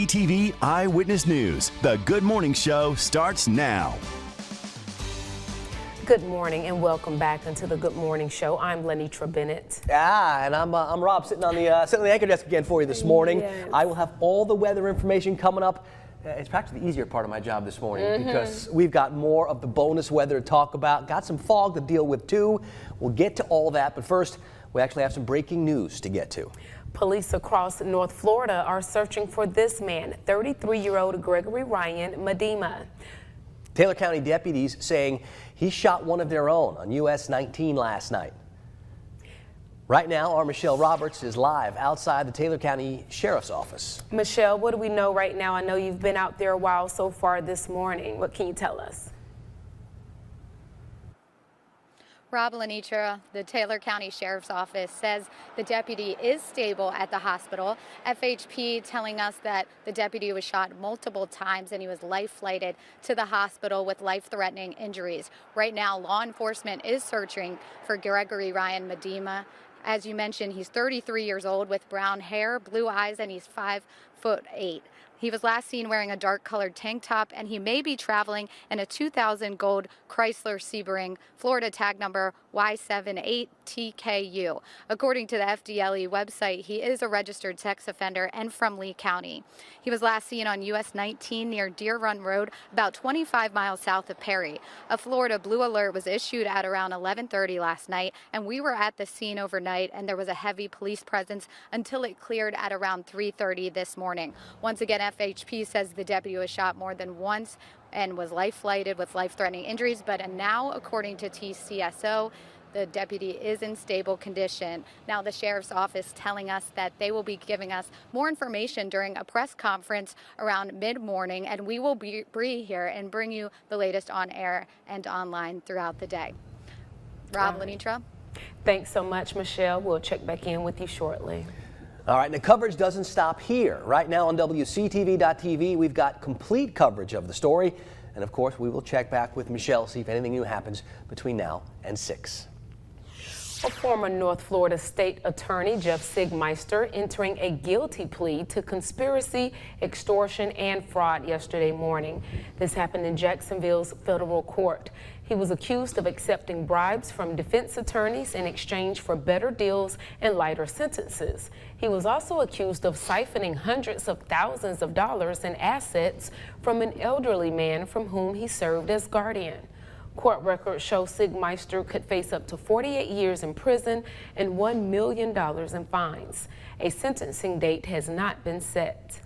WCTV Eyewitness News. The Good Morning Show starts now. Good morning and welcome back into the Good Morning Show. I'm Lenitra Bennett. And I'm Rob, sitting on the anchor desk again for you this morning. Yes. I will have all the weather information coming up. It's practically the easier part of my job this morning because we've got more of the bonus weather to talk about. Got some fog to deal with too. We'll get to all that, but first we actually have some breaking news to get to. Police across North Florida are searching for this man, 33-year-old Gregory Ryan Medema. Taylor County deputies saying he shot one of their own on US 19 last night. Right now, our Michelle Roberts is live outside the Taylor County Sheriff's Office. Michelle, what do we know right now? I know you've been out there a while so far this morning. What can you tell us? Rob, Lenitra, the Taylor County Sheriff's Office says the deputy is stable at the hospital. FHP telling us that the deputy was shot multiple times and he was life-flighted to the hospital with life-threatening injuries. Right now, law enforcement is searching for Gregory Ryan Medema. As you mentioned, he's 33 years old with brown hair, blue eyes, and he's 5'8". He was last seen wearing a dark-colored tank top, and he may be traveling in a 2000 gold Chrysler Sebring, Florida tag number Y78TKU. According to the FDLE website, he is a registered sex offender and from Lee County. He was last seen on US 19 near Deer Run Road, about 25 miles south of Perry. A Florida blue alert was issued at around 11:30 last night, and we were at the scene overnight, and there was a heavy police presence until it cleared at around 3:30 this morning. Once again, FHP says the deputy was shot more than once and was life-flighted with life-threatening injuries, but now, according to TCSO, the deputy is in stable condition. Now, the Sheriff's Office telling us that they will be giving us more information during a press conference around mid-morning, and we will be here and bring you the latest on air and online throughout the day. Rob, Lenitra. Thanks so much, Michelle. We'll check back in with you shortly. All right, and the coverage doesn't stop here. Right now on WCTV.tv, we've got complete coverage of the story. And of course, we will check back with Michelle, see if anything new happens between now and 6. A former North Florida State Attorney Jeff Sigmeister entering a guilty plea to conspiracy, extortion, and fraud yesterday morning. This happened in Jacksonville's federal court. He was accused of accepting bribes from defense attorneys in exchange for better deals and lighter sentences. He was also accused of siphoning hundreds of thousands of dollars in assets from an elderly man from whom he served as guardian. Court records show Sigmeister could face up to 48 years in prison and $1 million in fines. A sentencing date has not been set.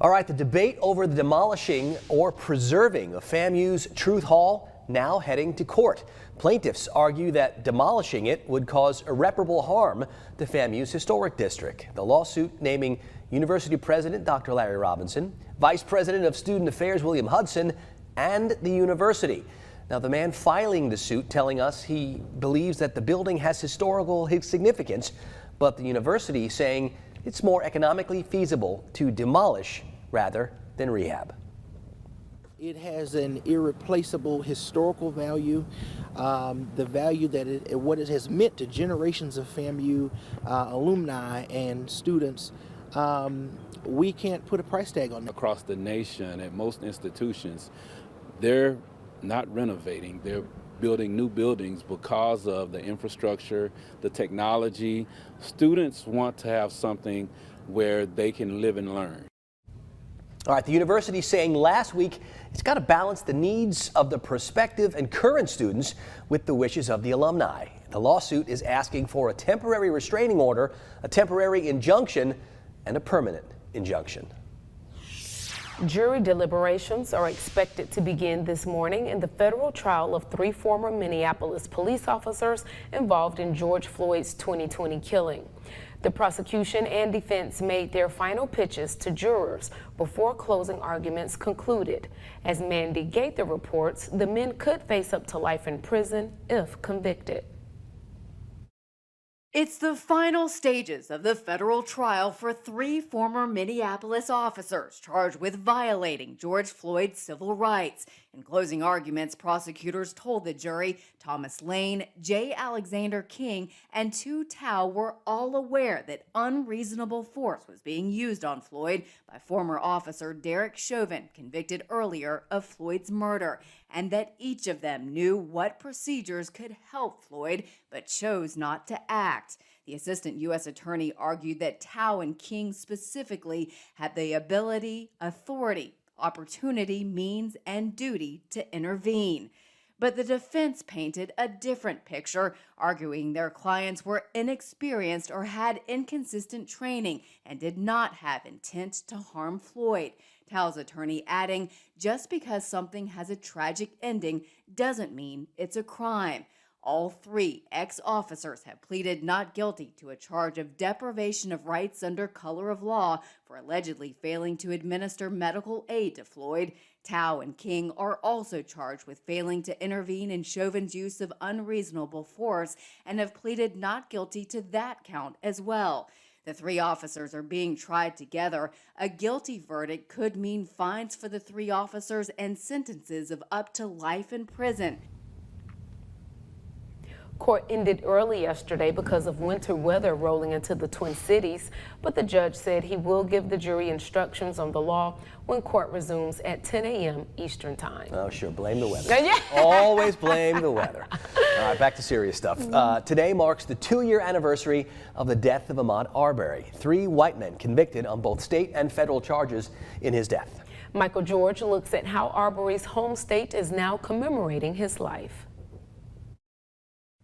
All right, the debate over the demolishing or preserving of FAMU's Truth Hall now heading to court. Plaintiffs argue that demolishing it would cause irreparable harm to FAMU's historic district. The lawsuit naming University President Dr. Larry Robinson, Vice President of Student Affairs William Hudson, and the university. Now, the man filing the suit telling us he believes that the building has historical significance, but the university saying it's more economically feasible to demolish rather than rehab. It has an irreplaceable historical value, the value that what it has meant to generations of FAMU alumni and students. We can't put a price tag on that. Across the nation, at most institutions, they're not renovating, they're building new buildings because of the infrastructure, the technology. Students want to have something where they can live and learn. All right, the university saying last week it's got to balance the needs of the prospective and current students with the wishes of the alumni. The lawsuit is asking for a temporary restraining order, a temporary injunction, and a permanent injunction. Jury deliberations are expected to begin this morning in the federal trial of 3 former Minneapolis police officers involved in George Floyd's 2020 killing. The prosecution and defense made their final pitches to jurors before closing arguments concluded. As Mandy Gaither reports, the men could face up to life in prison if convicted. It's the final stages of the federal trial for 3 former Minneapolis officers charged with violating George Floyd's civil rights. In closing arguments, prosecutors told the jury Thomas Lane, J. Alexander King, and Tu Tao were all aware that unreasonable force was being used on Floyd by former officer Derek Chauvin, convicted earlier of Floyd's murder, and that each of them knew what procedures could help Floyd but chose not to act. The assistant U.S. attorney argued that Tao and King specifically had the ability, authority, opportunity, means, and duty to intervene. But the defense painted a different picture, arguing their clients were inexperienced or had inconsistent training and did not have intent to harm Floyd. Tao's attorney adding, just because something has a tragic ending doesn't mean it's a crime. All three ex-officers have pleaded not guilty to a charge of deprivation of rights under color of law for allegedly failing to administer medical aid to Floyd. Tao and King are also charged with failing to intervene in Chauvin's use of unreasonable force and have pleaded not guilty to that count as well. The three officers are being tried together. A guilty verdict could mean fines for the three officers and sentences of up to life in prison. Court ended early yesterday because of winter weather rolling into the Twin Cities, but the judge said he will give the jury instructions on the law when court resumes at 10 a.m. Eastern Time. Oh, sure. Blame the weather. Always blame the weather. All right, back to serious stuff. Today marks the 2-year anniversary of the death of Ahmed Arberry. 3 white men convicted on both state and federal charges in his death. Michael George looks at how Arbery's home state is now commemorating his life.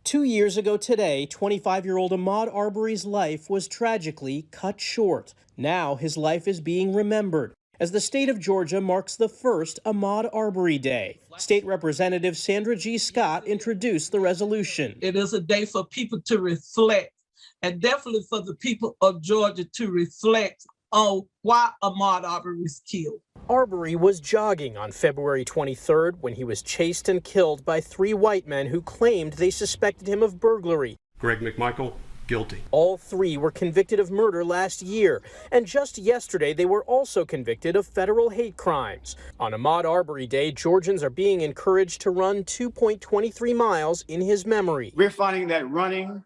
2 years ago today, 25-year-old Ahmed Arbery's life was tragically cut short. Now his life is being remembered as the state of Georgia marks the first Ahmed Arbery Day. State Representative Sandra G. Scott introduced the resolution. It is a day for people to reflect, and definitely for the people of Georgia to reflect on why Ahmed Arbery was killed. Arberry was jogging on February 23rd when he was chased and killed by 3 white men who claimed they suspected him of burglary. Greg McMichael, guilty. All 3 were convicted of murder last year, and just yesterday they were also convicted of federal hate crimes. On Ahmed Arbery Day, Georgians are being encouraged to run 2.23 miles in his memory. We're finding that running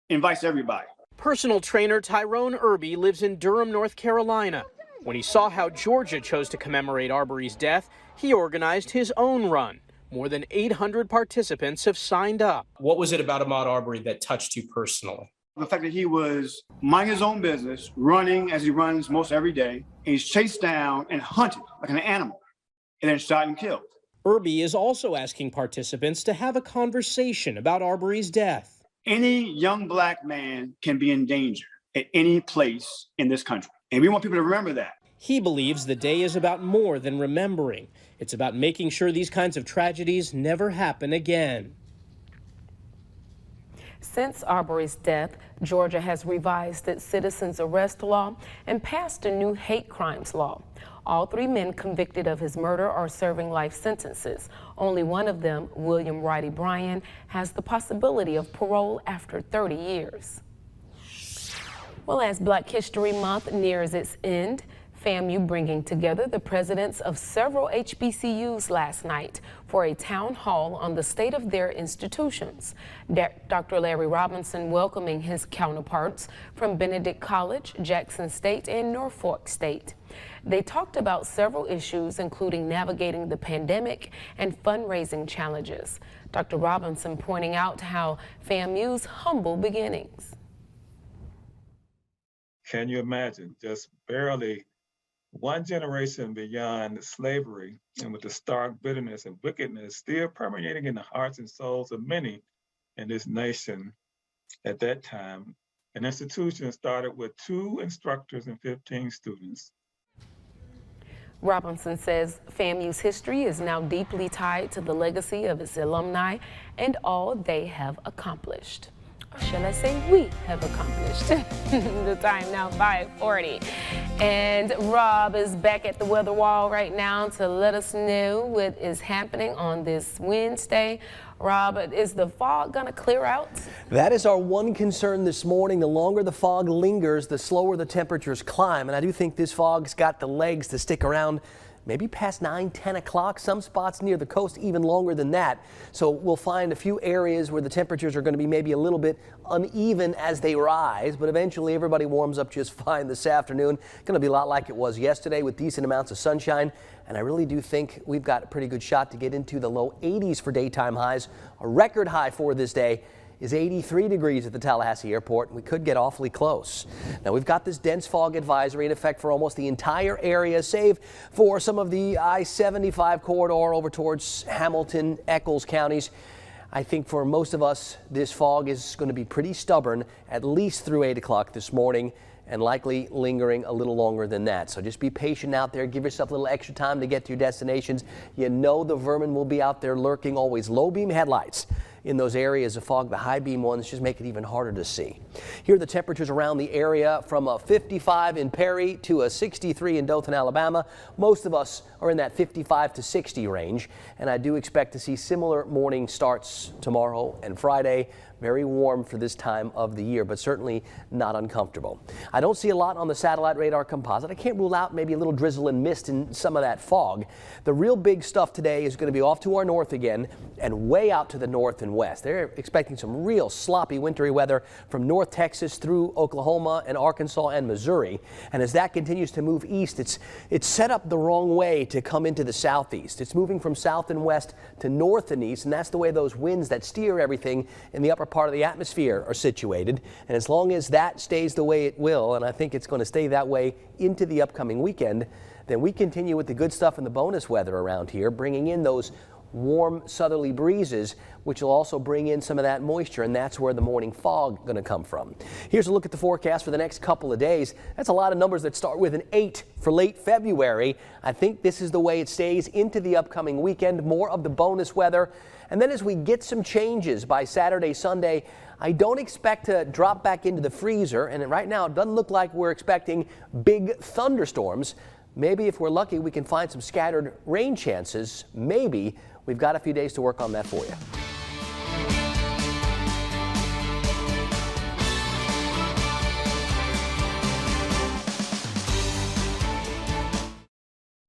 invites everybody. Personal trainer Tyrone Irby lives in Durham, North Carolina. When he saw how Georgia chose to commemorate Arbery's death, he organized his own run. More than 800 participants have signed up. What was it about Ahmed Arbery that touched you personally? The fact that he was minding his own business, running as he runs most every day, and he's chased down and hunted like an animal, and then shot and killed. Irby is also asking participants to have a conversation about Arbery's death. Any young black man can be in danger at any place in this country. And we want people to remember that. He believes the day is about more than remembering. It's about making sure these kinds of tragedies never happen again. Since Arbery's death, Georgia has revised its citizens arrest law and passed a new hate crimes law. All 3 men convicted of his murder are serving life sentences. Only one of them, William Roddy Bryan, has the possibility of parole after 30 years. Well, as Black History Month nears its end, FAMU bringing together the presidents of several HBCUs last night for a town hall on the state of their institutions. Dr. Larry Robinson welcoming his counterparts from Benedict College, Jackson State, and Norfolk State. They talked about several issues, including navigating the pandemic and fundraising challenges. Dr. Robinson pointing out how FAMU's humble beginnings. Can you imagine just barely one generation beyond slavery, and with the stark bitterness and wickedness still permeating in the hearts and souls of many in this nation at that time? An institution started with 2 instructors and 15 students. Robinson says FAMU's history is now deeply tied to the legacy of its alumni and all they have accomplished. Or shall I say we have accomplished. The time now 5:40. And Rob is back at the weather wall right now to let us know what is happening on this Wednesday. Rob, is the fog going to clear out? That is our one concern this morning. The longer the fog lingers, the slower the temperatures climb. And I do think this fog's got the legs to stick around maybe past 9, 10 o'clock. Some spots near the coast even longer than that. So we'll find a few areas where the temperatures are going to be maybe a little bit uneven as they rise, but eventually everybody warms up just fine this afternoon. Going to be a lot like it was yesterday with decent amounts of sunshine. And I really do think we've got a pretty good shot to get into the low 80s for daytime highs. A record high for this day is 83 degrees at the Tallahassee airport, and we could get awfully close. Now, we've got this dense fog advisory in effect for almost the entire area, save for some of the I-75 corridor over towards Hamilton, Eccles counties. I think for most of us, this fog is going to be pretty stubborn, at least through 8 o'clock this morning, and likely lingering a little longer than that. So just be patient out there. Give yourself a little extra time to get to your destinations. You know the vermin will be out there lurking. Always low beam headlights in those areas of fog. The high beam ones just make it even harder to see. Here are the temperatures around the area, from a 55 in Perry to a 63 in Dothan, Alabama. Most of us are in that 55 to 60 range, and I do expect to see similar morning starts tomorrow and Friday. Very warm for this time of the year, but certainly not uncomfortable. I don't see a lot on the satellite radar composite. I can't rule out maybe a little drizzle and mist in some of that fog. The real big stuff today is going to be off to our north again and way out to the north and west. They're expecting some real sloppy wintry weather from North Texas through Oklahoma and Arkansas and Missouri. And as that continues to move east, it's set up the wrong way to come into the southeast. It's moving from south and west to north and east, and that's the way those winds that steer everything in the upper part of the atmosphere are situated. And as long as that stays the way it will, and I think it's going to stay that way into the upcoming weekend, then we continue with the good stuff and the bonus weather around here, bringing in those warm southerly breezes, which will also bring in some of that moisture, and that's where the morning fog going to come from. Here's a look at the forecast for the next couple of days. That's a lot of numbers that start with an 8 for late February. I think this is the way it stays into the upcoming weekend. More of the bonus weather. And then as we get some changes by Saturday, Sunday, I don't expect to drop back into the freezer. And right now, it doesn't look like we're expecting big thunderstorms. Maybe if we're lucky, we can find some scattered rain chances. Maybe. We've got a few days to work on that for you.